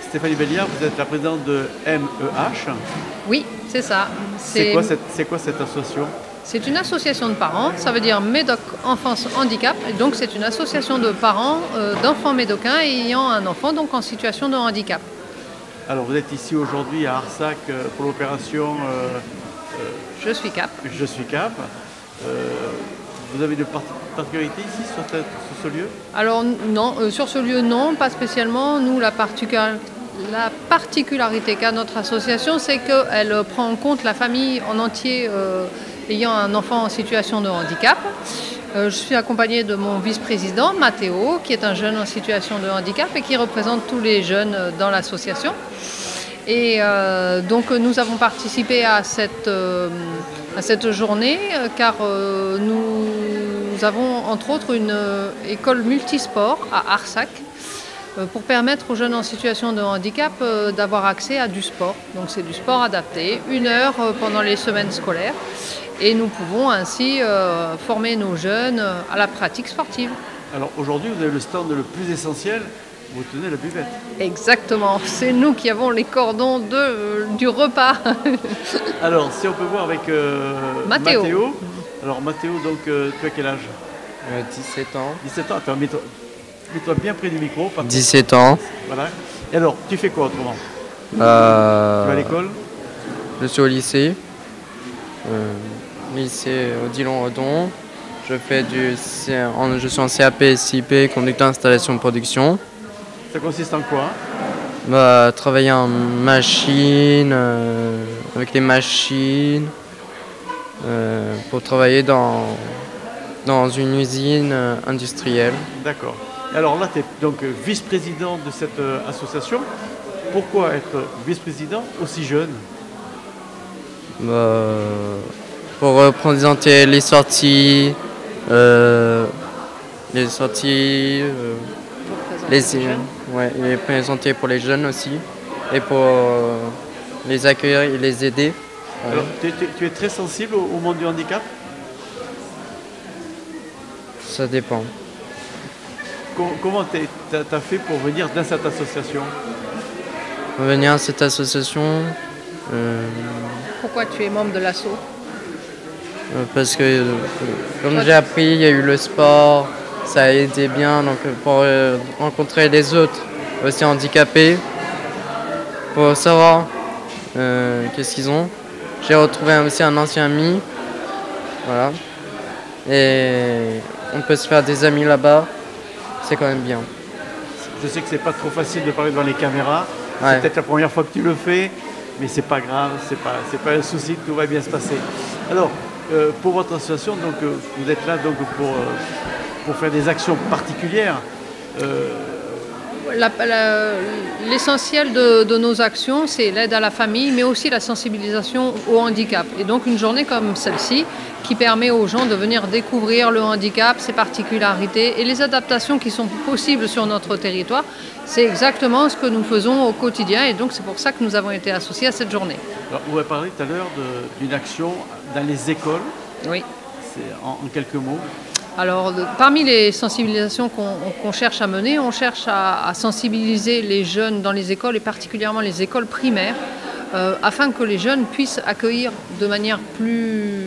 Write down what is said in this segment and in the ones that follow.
Stéphanie Belliard, vous êtes la présidente de MEH. Oui, c'est ça. C'est quoi cette association? C'est une association de parents, ça veut dire Médoc Enfance Handicap. Et donc c'est une association de parents d'enfants médocains ayant un enfant donc en situation de handicap. Alors vous êtes ici aujourd'hui à Arsac pour l'opération Je suis CAP. Je suis CAP. Vous avez de particularités ici sur ce lieu? Alors non, sur ce lieu non, pas spécialement. Nous, la particularité qu'a notre association, c'est qu'elle prend en compte la famille en entier ayant un enfant en situation de handicap. Je suis accompagnée de mon vice-président, Mathéo, qui est un jeune en situation de handicap et qui représente tous les jeunes dans l'association. Et donc nous avons participé à cette journée car nous avons entre autres une école multisport à Arsac pour permettre aux jeunes en situation de handicap d'avoir accès à du sport. Donc c'est du sport adapté, 1 heure pendant les semaines scolaires. Et nous pouvons ainsi former nos jeunes à la pratique sportive. Alors aujourd'hui, vous avez le stand le plus essentiel, vous tenez la buvette. Exactement, c'est nous qui avons les cordons du repas. Alors, si on peut voir avec Mathéo. Alors Mathéo, donc tu as quel âge? 17 ans. 17 ans, attends, mets-toi bien près du micro. 17 ans. Voilà. Et alors, tu fais quoi autrement? Tu vas à l'école? Je suis au lycée. Lycée Odilon-Redon. Je suis en CAP SIP, conducteur installation production. Ça consiste en quoi? Travailler en machine, avec les machines, pour travailler dans une usine industrielle. D'accord. Alors là, tu es donc vice-président de cette association. Pourquoi être vice-président aussi jeune? Pour représenter les sorties, les présenter pour les jeunes aussi et pour les accueillir et les aider. Alors, tu es très sensible au monde du handicap? Ça dépend. Comment tu as fait pour venir dans cette association? Venir à cette association. Pourquoi tu es membre de l'asso? Parce que, comme j'ai appris, il y a eu le sport, ça a aidé bien, donc pour rencontrer les autres aussi handicapés, pour savoir qu'est-ce qu'ils ont. J'ai retrouvé aussi un ancien ami, voilà, et on peut se faire des amis là-bas, c'est quand même bien. Je sais que c'est pas trop facile de parler devant les caméras, Ouais. C'est peut-être la première fois que tu le fais, mais c'est pas grave, c'est pas un souci, tout va bien se passer. Alors, pour votre association, donc, vous êtes là donc, pour faire des actions particulières. L'essentiel de nos actions, c'est l'aide à la famille, mais aussi la sensibilisation au handicap. Et donc une journée comme celle-ci, qui permet aux gens de venir découvrir le handicap, ses particularités et les adaptations qui sont possibles sur notre territoire, c'est exactement ce que nous faisons au quotidien. Et donc c'est pour ça que nous avons été associés à cette journée. Alors, vous avez parlé tout à l'heure d'une action dans les écoles. Oui. C'est en quelques mots. Alors, parmi les sensibilisations qu'on cherche à mener, on cherche à sensibiliser les jeunes dans les écoles et particulièrement les écoles primaires afin que les jeunes puissent accueillir de manière plus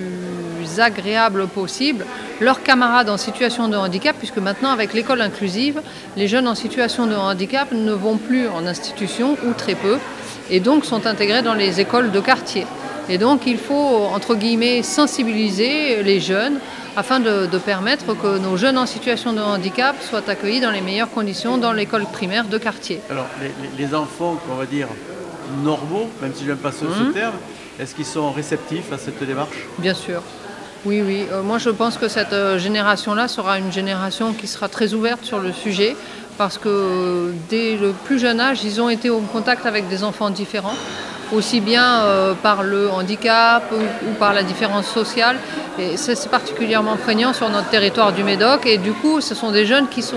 agréable possible leurs camarades en situation de handicap, puisque maintenant avec l'école inclusive, les jeunes en situation de handicap ne vont plus en institution ou très peu et donc sont intégrés dans les écoles de quartier. Et donc il faut, entre guillemets, sensibiliser les jeunes afin de permettre que nos jeunes en situation de handicap soient accueillis dans les meilleures conditions dans l'école primaire de quartier. Alors, les enfants, on va dire, normaux, même si je n'aime pas ce terme, est-ce qu'ils sont réceptifs à cette démarche? Bien sûr. Oui, oui. Moi, je pense que cette génération-là sera une génération qui sera très ouverte sur le sujet parce que dès le plus jeune âge, ils ont été au contact avec des enfants différents, aussi bien par le handicap ou par la différence sociale. Et c'est particulièrement prégnant sur notre territoire du Médoc. Et du coup, ce sont des jeunes qui sont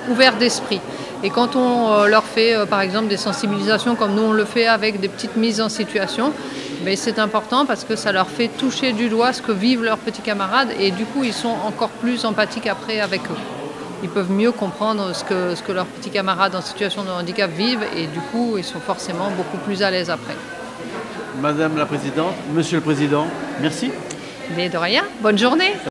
ouverts d'esprit. Et quand on leur fait, par exemple, des sensibilisations comme nous on le fait avec des petites mises en situation, mais c'est important parce que ça leur fait toucher du doigt ce que vivent leurs petits camarades et du coup, ils sont encore plus empathiques après avec eux. ils peuvent mieux comprendre ce que leurs petits camarades en situation de handicap vivent et du coup, ils sont forcément beaucoup plus à l'aise après. Madame la Présidente, Monsieur le Président, merci. Mais de rien, bonne journée.